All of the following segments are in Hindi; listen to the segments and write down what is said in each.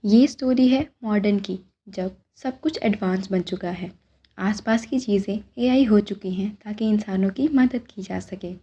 ये स्टोरी है मॉडर्न की, जब सब कुछ एडवांस बन चुका है। आसपास की चीज़ें एआई हो चुकी हैं ताकि इंसानों की मदद की जा सके।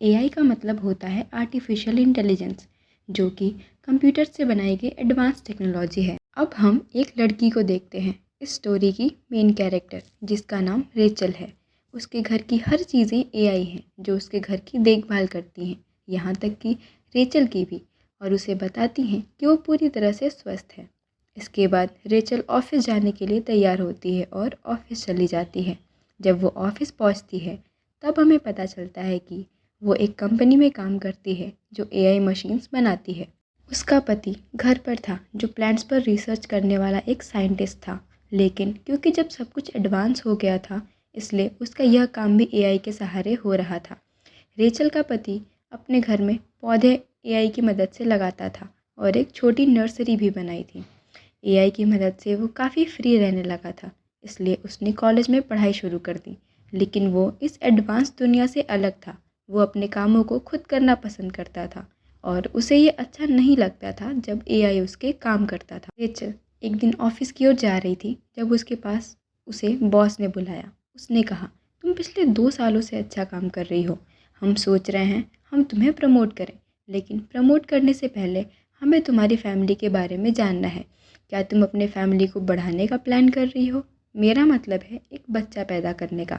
एआई का मतलब होता है आर्टिफिशियल इंटेलिजेंस, जो कि कंप्यूटर से बनाई गई एडवांस टेक्नोलॉजी है। अब हम एक लड़की को देखते हैं, इस स्टोरी की मेन कैरेक्टर, जिसका नाम रेचल है। उसके घर की हर चीज़ें एआई हैं जो उसके घर की देखभाल करती हैं, यहाँ तक कि रेचल की भी, और उसे बताती हैं कि वो पूरी तरह से स्वस्थ है। इसके बाद रेचल ऑफिस जाने के लिए तैयार होती है और ऑफिस चली जाती है। जब वो ऑफिस पहुंचती है तब हमें पता चलता है कि वो एक कंपनी में काम करती है जो एआई मशीन्स बनाती है। उसका पति घर पर था, जो प्लांट्स पर रिसर्च करने वाला एक साइंटिस्ट था। लेकिन क्योंकि जब सब कुछ एडवांस हो गया था, इसलिए उसका यह काम भी एआई के सहारे हो रहा था। रेचल का पति अपने घर में पौधे एआई की मदद से लगाता था और एक छोटी नर्सरी भी बनाई थी। एआई की मदद से वो काफ़ी फ्री रहने लगा था, इसलिए उसने कॉलेज में पढ़ाई शुरू कर दी। लेकिन वो इस एडवांस दुनिया से अलग था। वो अपने कामों को खुद करना पसंद करता था और उसे ये अच्छा नहीं लगता था जब एआई उसके काम करता था। रेचल एक दिन ऑफिस की ओर जा रही थी जब उसके पास उसे बॉस ने बुलाया। उसने कहा, तुम पिछले 2 सालों से अच्छा काम कर रही हो। हम सोच रहे हैं हम तुम्हें प्रमोट करें, लेकिन प्रमोट करने से पहले हमें तुम्हारी फैमिली के बारे में जानना है। क्या तुम अपने फैमिली को बढ़ाने का प्लान कर रही हो? मेरा मतलब है एक बच्चा पैदा करने का।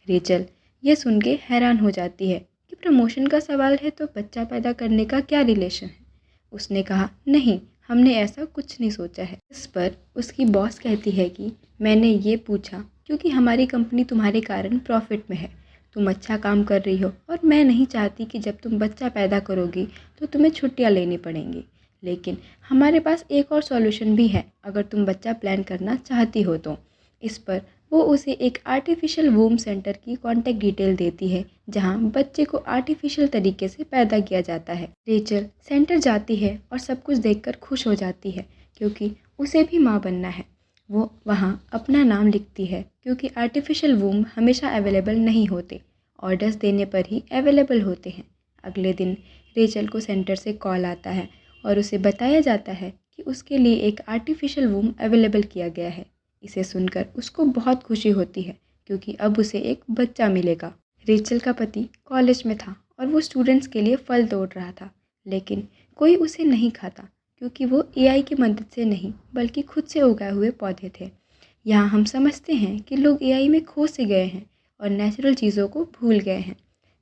रेचल ये सुन के हैरान हो जाती है कि प्रमोशन का सवाल है तो बच्चा पैदा करने का क्या रिलेशन है। उसने कहा, नहीं, हमने ऐसा कुछ नहीं सोचा है। इस पर उसकी बॉस कहती है कि मैंने ये पूछा क्योंकि हमारी कंपनी तुम्हारे कारण प्रॉफिट में है। तुम अच्छा काम कर रही हो और मैं नहीं चाहती कि जब तुम बच्चा पैदा करोगी तो तुम्हें छुट्टियां लेनी पड़ेंगी। लेकिन हमारे पास एक और सॉल्यूशन भी है, अगर तुम बच्चा प्लान करना चाहती हो तो। इस पर वो उसे एक आर्टिफिशियल वूम सेंटर की कॉन्टैक्ट डिटेल देती है, जहां बच्चे को आर्टिफिशियल तरीके से पैदा किया जाता है। रेचल सेंटर जाती है और सब कुछ देखकर खुश हो जाती है, क्योंकि उसे भी माँ बनना है। वो वहाँ अपना नाम लिखती है, क्योंकि आर्टिफिशियल वूम हमेशा अवेलेबल नहीं होते, ऑर्डर्स देने पर ही अवेलेबल होते हैं। अगले दिन रेचल को सेंटर से कॉल आता है और उसे बताया जाता है कि उसके लिए एक आर्टिफिशियल वूम अवेलेबल किया गया है। इसे सुनकर उसको बहुत खुशी होती है, क्योंकि अब उसे एक बच्चा मिलेगा। रेचल का पति कॉलेज में था और वो स्टूडेंट्स के लिए फल तोड़ रहा था, लेकिन कोई उसे नहीं खाता, क्योंकि वो एआई की मदद से नहीं बल्कि खुद से उगाए हुए पौधे थे। यहाँ हम समझते हैं कि लोग एआई में खो से गए हैं और नेचुरल चीज़ों को भूल गए हैं।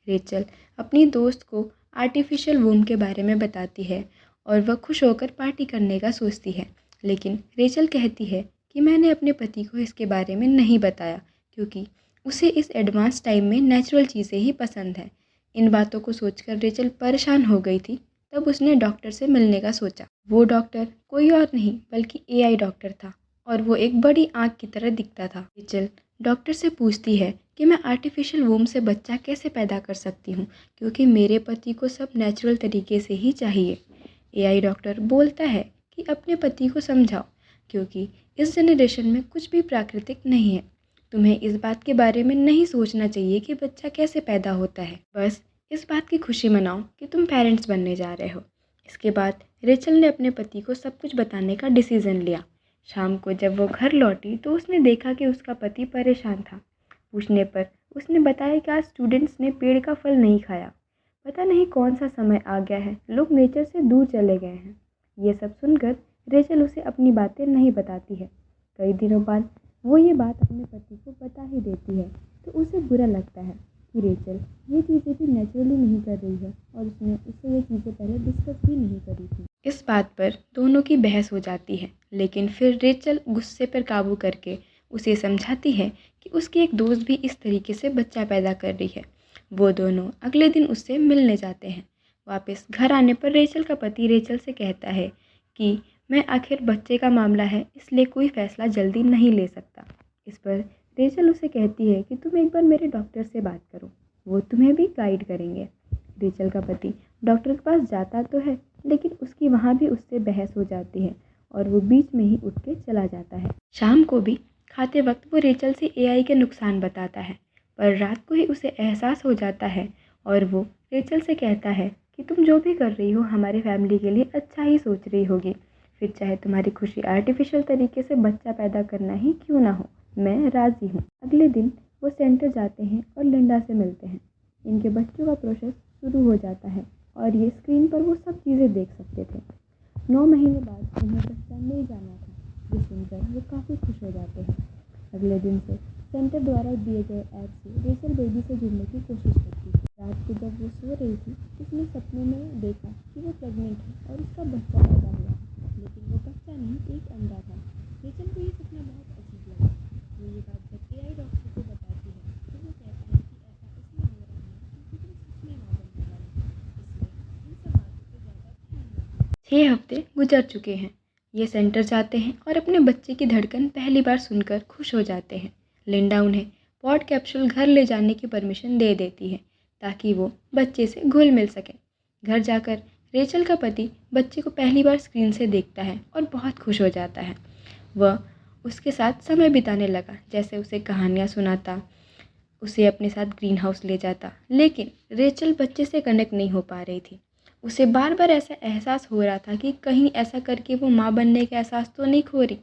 रेचल अपनी दोस्त को आर्टिफिशियल वूम के बारे में बताती है और वह खुश होकर पार्टी करने का सोचती है। लेकिन रेचल कहती है कि मैंने अपने पति को इसके बारे में नहीं बताया, क्योंकि उसे इस एडवांस टाइम में नेचुरल चीज़ें ही पसंद है। इन बातों को सोचकर रेचल परेशान हो गई थी। तब उसने डॉक्टर से मिलने का सोचा। वो डॉक्टर कोई और नहीं बल्कि एआई डॉक्टर था, और वो एक बड़ी आँख की तरह दिखता था। रेचल डॉक्टर से पूछती है कि मैं आर्टिफिशियल वूम से बच्चा कैसे पैदा कर सकती हूँ, क्योंकि मेरे पति को सब नेचुरल तरीके से ही चाहिए। एआई डॉक्टर बोलता है कि अपने पति को समझाओ, क्योंकि इस जनरेशन में कुछ भी प्राकृतिक नहीं है। तुम्हें इस बात के बारे में नहीं सोचना चाहिए कि बच्चा कैसे पैदा होता है, बस इस बात की खुशी मनाओ कि तुम पेरेंट्स बनने जा रहे हो। इसके बाद रेचल ने अपने पति को सब कुछ बताने का डिसीज़न लिया। शाम को जब वो घर लौटी तो उसने देखा कि उसका पति परेशान था। पूछने पर उसने बताया कि आज स्टूडेंट्स ने पेड़ का फल नहीं खाया। पता नहीं कौन सा समय आ गया है, लोग नेचर से दूर चले गए हैं। ये सब सुनकर रेचल उसे अपनी बातें नहीं बताती है। कई दिनों बाद वो ये बात अपने पति को बता ही देती है, तो उसे बुरा लगता है कि रेचल ये चीज़ें भी नेचुरली नहीं कर रही है और उसने उससे ये चीज़ें पहले डिस्कस भी नहीं करी थी। इस बात पर दोनों की बहस हो जाती है, लेकिन फिर रेचल गुस्से पर काबू करके उसे समझाती है कि उसकी एक दोस्त भी इस तरीके से बच्चा पैदा कर रही है। वो दोनों अगले दिन उससे मिलने जाते हैं। वापस घर आने पर रेचल का पति रेचल से कहता है कि मैं आखिर बच्चे का मामला है, इसलिए कोई फ़ैसला जल्दी नहीं ले सकता। इस पर रेचल उसे कहती है कि तुम एक बार मेरे डॉक्टर से बात करो, वो तुम्हें भी गाइड करेंगे। रेचल का पति डॉक्टर के पास जाता तो है, लेकिन उसकी वहाँ भी उससे बहस हो जाती है और वो बीच में ही उठ के चला जाता है। शाम को भी खाते वक्त वो रेचल से एआई के नुकसान बताता है, पर रात को ही उसे एहसास हो जाता है और वो रेचल से कहता है कि तुम जो भी कर रही हो हमारे फैमिली के लिए अच्छा ही सोच रही होगी। फिर चाहे तुम्हारी खुशी आर्टिफिशियल तरीके से बच्चा पैदा करना ही क्यों ना हो, मैं राज़ी हूँ। अगले दिन वो सेंटर जाते हैं और लिंडा से मिलते हैं। इनके बच्चों का प्रोसेस शुरू हो जाता है और ये स्क्रीन पर वो सब चीज़ें देख सकते थे। 9 महीने बाद उन्हें बच्चा मिल जाना था, जो सुनकर वो काफ़ी खुश हो जाते हैं। अगले दिन से सेंटर द्वारा दिए गए ऐप से रेचल बेबी से जुड़ने की कोशिश करती है। रात को जब वो सो रही थी, उसने सपने में देखा कि वो प्रेग्नेंट है और उसका बच्चा पैदा हुआ, लेकिन वो बच्चा नहीं, एक अंडा था। रेचल को ये सपना बहुत अजीब लगा। वो ये बात जब एआई डॉक्टर को बताती है तो वो कहता है कि ऐसा इसलिए हो रहा है क्योंकि तुम सच में माँ बनने वाली हो, इसलिए इन सब बातों पर ज़्यादा ध्यान रखो। 6 हफ्ते गुजर चुके हैं। ये सेंटर जाते हैं और अपने बच्चे की धड़कन पहली बार सुनकर खुश हो जाते हैं। लिंडा उन्हें पॉड कैप्सूल घर ले जाने की परमिशन दे देती है ताकि वो बच्चे से घुल मिल सकें। घर जाकर रेचल का पति बच्चे को पहली बार स्क्रीन से देखता है और बहुत खुश हो जाता है। वह उसके साथ समय बिताने लगा, जैसे उसे कहानियाँ सुनाता, उसे अपने साथ ग्रीन हाउस ले जाता। लेकिन रेचल बच्चे से कनेक्ट नहीं हो पा रही थी। उसे बार बार ऐसा एहसास हो रहा था कि कहीं ऐसा करके वो माँ बनने का एहसास तो नहीं खो रही।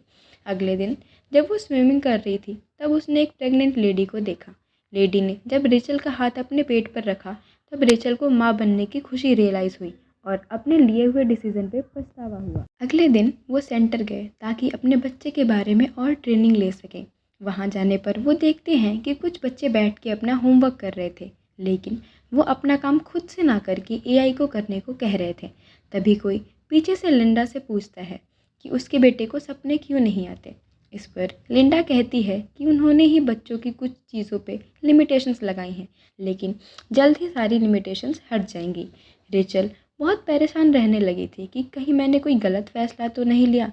अगले दिन जब वो स्विमिंग कर रही थी तब उसने एक प्रेग्नेंट लेडी को देखा। लेडी ने जब रेचल का हाथ अपने पेट पर रखा तब रेचल को माँ बनने की खुशी रियलाइज़ हुई और अपने लिए हुए डिसीजन पे पछतावा हुआ। अगले दिन वो सेंटर गए ताकि अपने बच्चे के बारे में और ट्रेनिंग ले सकें। वहाँ जाने पर वो देखते हैं कि कुछ बच्चे बैठ के अपना होमवर्क कर रहे थे, लेकिन वो अपना काम खुद से ना करके एआई को करने को कह रहे थे। तभी कोई पीछे से लिंडा से पूछता है कि उसके बेटे को सपने क्यों नहीं आते। इस पर लिंडा कहती है कि उन्होंने ही बच्चों की कुछ चीज़ों पे लिमिटेशंस लगाई हैं, लेकिन जल्द ही सारी लिमिटेशंस हट जाएंगी। रेचल बहुत परेशान रहने लगी थी कि कहीं मैंने कोई गलत फैसला तो नहीं लिया।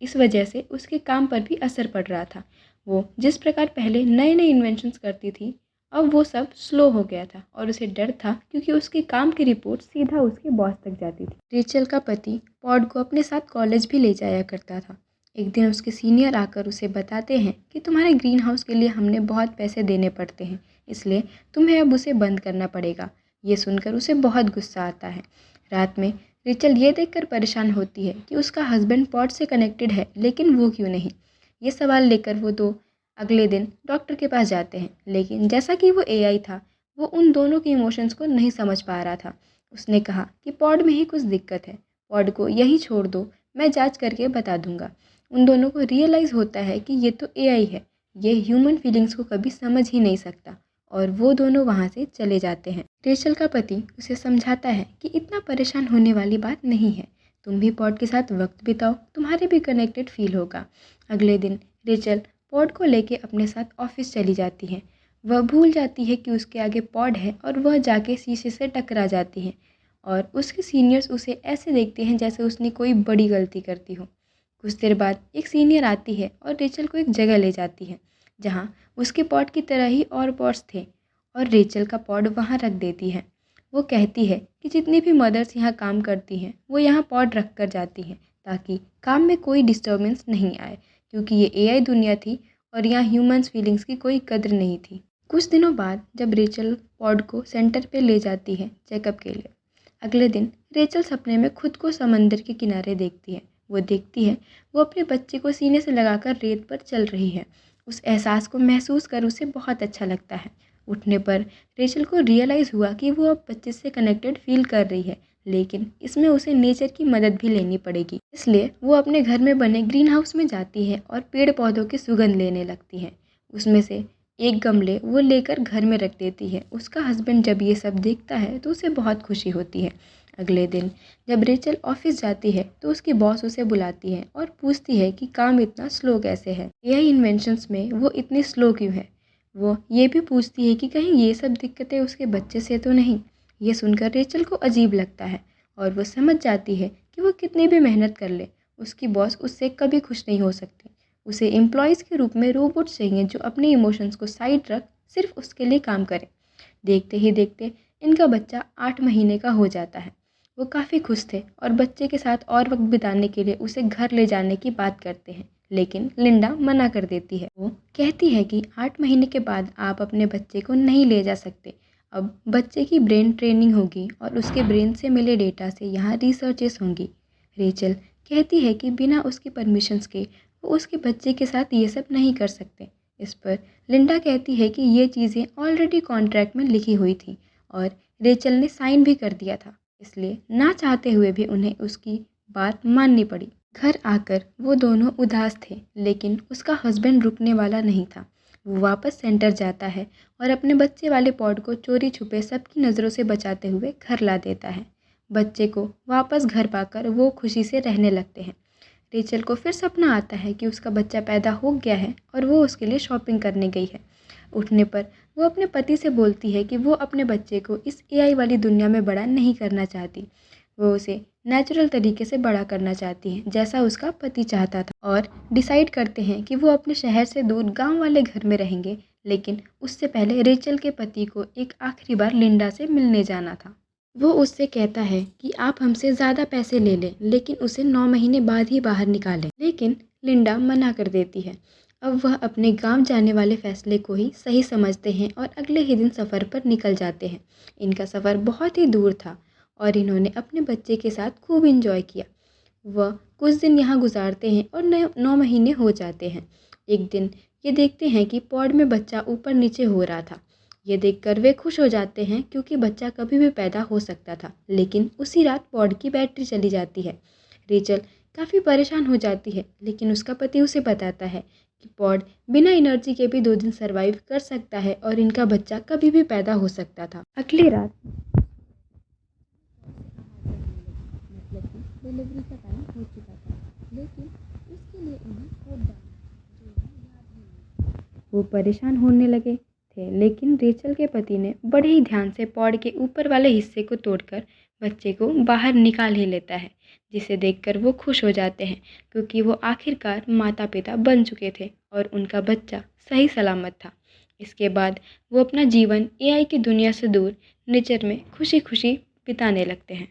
इस वजह से उसके काम पर भी असर पड़ रहा था। वो जिस प्रकार पहले नए नए इन्वेंशंस करती थी, अब वो सब स्लो हो गया था और उसे डर था क्योंकि उसके काम की रिपोर्ट सीधा उसके बॉस तक जाती थी। रेचल का पति पॉड को अपने साथ कॉलेज भी ले जाया करता था। एक दिन उसके सीनियर आकर उसे बताते हैं कि तुम्हारे ग्रीन हाउस के लिए हमने बहुत पैसे देने पड़ते हैं, इसलिए तुम्हें अब उसे बंद करना पड़ेगा। ये सुनकर उसे बहुत गुस्सा आता है। रात में रेचल ये देखकर परेशान होती है कि उसका हस्बैंड पॉड से कनेक्टेड है, लेकिन वो क्यों नहीं। ये सवाल लेकर वो दो अगले दिन डॉक्टर के पास जाते हैं, लेकिन जैसा कि वो एआई था, वो उन दोनों के इमोशंस को नहीं समझ पा रहा था। उसने कहा कि पॉड में ही कुछ दिक्कत है, पॉड को यहीं छोड़ दो, मैं जांच करके बता दूंगा। उन दोनों को रियलाइज़ होता है कि ये तो एआई है, ये ह्यूमन फीलिंग्स को कभी समझ ही नहीं सकता, और वो दोनों वहाँ से चले जाते हैं। रेचल का पति उसे समझाता है कि इतना परेशान होने वाली बात नहीं है, तुम भी पॉड के साथ वक्त बिताओ, तुम्हारे भी कनेक्टेड फील होगा। अगले दिन रेचल पॉड को लेके अपने साथ ऑफिस चली जाती है। वह भूल जाती है कि उसके आगे पॉड है और वह जाके शीशे से टकरा जाती है और उसके सीनियर्स उसे ऐसे देखते हैं जैसे उसने कोई बड़ी गलती करती हो। कुछ देर बाद एक सीनियर आती है और रेचल को एक जगह ले जाती है जहाँ उसके पॉड की तरह ही और पॉड्स थे और रेचल का पॉड वहाँ रख देती है। वो कहती है कि जितनी भी मदर्स यहाँ काम करती हैं वो यहाँ पॉड रख कर जाती हैं ताकि काम में कोई डिस्टर्बेंस नहीं आए, क्योंकि ये एआई दुनिया थी और यहाँ ह्यूमंस फीलिंग्स की कोई कद्र नहीं थी। कुछ दिनों बाद जब रेचल पॉड को सेंटर पे ले जाती है चेकअप के लिए, अगले दिन रेचल सपने में खुद को समंदर के किनारे देखती है। वो देखती है वो अपने बच्चे को सीने से लगाकर रेत पर चल रही है। उस एहसास को महसूस कर उसे बहुत अच्छा लगता है। उठने पर रेचल को रियलाइज़ हुआ कि वो अब बच्चे से कनेक्टेड फील कर रही है, लेकिन इसमें उसे नेचर की मदद भी लेनी पड़ेगी। इसलिए वो अपने घर में बने ग्रीन हाउस में जाती है और पेड़ पौधों की सुगंध लेने लगती है। उसमें से एक गमले वो लेकर घर में रख देती है। उसका हस्बैंड जब ये सब देखता है तो उसे बहुत खुशी होती है। अगले दिन जब रेचल ऑफिस जाती है तो उसकी बॉस उसे बुलाती है और पूछती है कि काम इतना स्लो कैसे है, एआई इन्वेंशंस में वो इतनी स्लो क्यों है। वो ये भी पूछती है कि कहीं ये सब दिक्कतें उसके बच्चे से तो नहीं। ये सुनकर रेचल को अजीब लगता है और वो समझ जाती है कि वो कितनी भी मेहनत कर ले, उसकी बॉस उससे कभी खुश नहीं हो सकती। उसे एम्प्लॉयज़ के रूप में रोबोट चाहिए जो अपने इमोशंस को साइड रख सिर्फ उसके लिए काम करे। देखते ही देखते इनका बच्चा 8 महीने का हो जाता है। वो काफ़ी खुश थे और बच्चे के साथ और वक्त बिताने के लिए उसे घर ले जाने की बात करते हैं, लेकिन लिंडा मना कर देती है। वो कहती है कि 8 महीने के बाद आप अपने बच्चे को नहीं ले जा सकते। अब बच्चे की ब्रेन ट्रेनिंग होगी और उसके ब्रेन से मिले डेटा से यहाँ रिसर्चेस होंगी। रेचल कहती है कि बिना उसकी परमिशंस के वो उसके बच्चे के साथ ये सब नहीं कर सकते। इस पर लिंडा कहती है कि ये चीज़ें ऑलरेडी कॉन्ट्रैक्ट में लिखी हुई थी और रेचल ने साइन भी कर दिया था, इसलिए ना चाहते हुए भी उन्हें उसकी बात माननी पड़ी। घर आकर वो दोनों उदास थे, लेकिन उसका हस्बैंड रुकने वाला नहीं था। वो वापस सेंटर जाता है और अपने बच्चे वाले पॉड को चोरी छुपे सबकी नज़रों से बचाते हुए घर ला देता है। बच्चे को वापस घर पाकर वो खुशी से रहने लगते हैं। रेचल को फिर सपना आता है कि उसका बच्चा पैदा हो गया है और वो उसके लिए शॉपिंग करने गई है। उठने पर वो अपने पति से बोलती है कि वो अपने बच्चे को इस एआई वाली दुनिया में बड़ा नहीं करना चाहती। वो उसे नेचुरल तरीके से बड़ा करना चाहती है, जैसा उसका पति चाहता था, और डिसाइड करते हैं कि वो अपने शहर से दूर गांव वाले घर में रहेंगे। लेकिन उससे पहले रेचल के पति को एक आखिरी बार लिंडा से मिलने जाना था। वो उससे कहता है कि आप हमसे ज़्यादा पैसे ले लें, लेकिन उसे 9 महीने बाद ही बाहर निकालें। लेकिन लिंडा मना कर देती है। अब वह अपने गांव जाने वाले फैसले को ही सही समझते हैं और अगले ही दिन सफ़र पर निकल जाते हैं। इनका सफ़र बहुत ही दूर था और इन्होंने अपने बच्चे के साथ खूब इंजॉय किया। वह कुछ दिन यहाँ गुजारते हैं और 9 महीने हो जाते हैं। एक दिन ये देखते हैं कि पॉड में बच्चा ऊपर नीचे हो रहा था। ये देखकर वे खुश हो जाते हैं क्योंकि बच्चा कभी भी पैदा हो सकता था। लेकिन उसी रात पॉड की बैटरी चली जाती है। रेचल काफ़ी परेशान हो जाती है, लेकिन उसका पति उसे बताता है कि पॉड बिना एनर्जी के भी 2 दिन सरवाइव कर सकता है और इनका बच्चा कभी भी पैदा हो सकता था। अगली रात मतलब कि डिलीवरी का टाइम हो चुका था, लेकिन उसके लिए उन्हें कोड डालना था जो उन्हें याद नहीं। वो परेशान होने लगे थे, लेकिन रेचल के पति ने बड़े ही ध्यान से पॉड के ऊपर वाले हिस्से को तोड़कर बच्चे को बाहर निकाल ही लेता है, जिसे देखकर वो खुश हो जाते हैं क्योंकि वो आखिरकार माता पिता बन चुके थे और उनका बच्चा सही सलामत था। इसके बाद वो अपना जीवन एआई की दुनिया से दूर नेचर में खुशी खुशी बिताने लगते हैं।